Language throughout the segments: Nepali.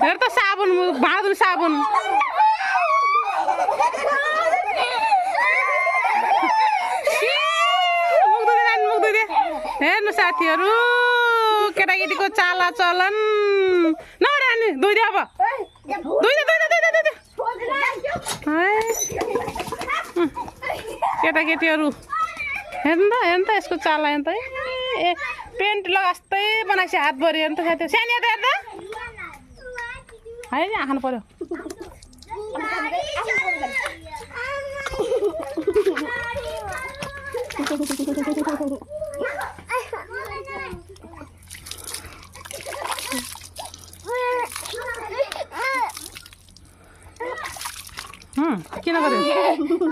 हेर त साबुन भाँडा धुने साबुन मुख धुँदै हेर्नु साथीहरू केटाकेटीको चाला चलन नरानी धुइदे अब केटाकेटीहरू हेर्नु त यसको चाला हेर्नु त ए पेन्ट लगास्तै बनाएछ हातभरि हेर्नु त साथी सानो हेर्दा है नि खानु पर्यो किन गर्यो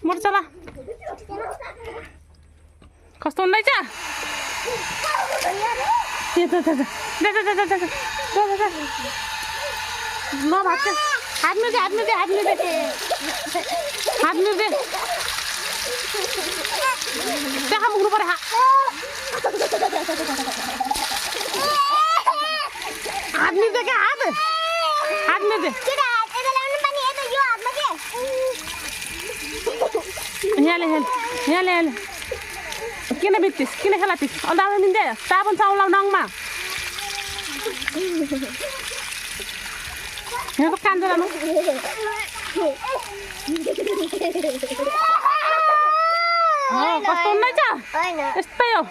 मोटो चला कस्तो हुँदैछ हात मिर्दे देखा मुग्नु पर्यो हात मिर्दे क्या हात मिर्दे यहाँ किन बित्तिस किन खेलातिस अन्त आउनु मिल्दै साबुन चाउलाउ नङमा यहाँ त कान्छ लानु कस्तो हुँदैछ यस्तै हो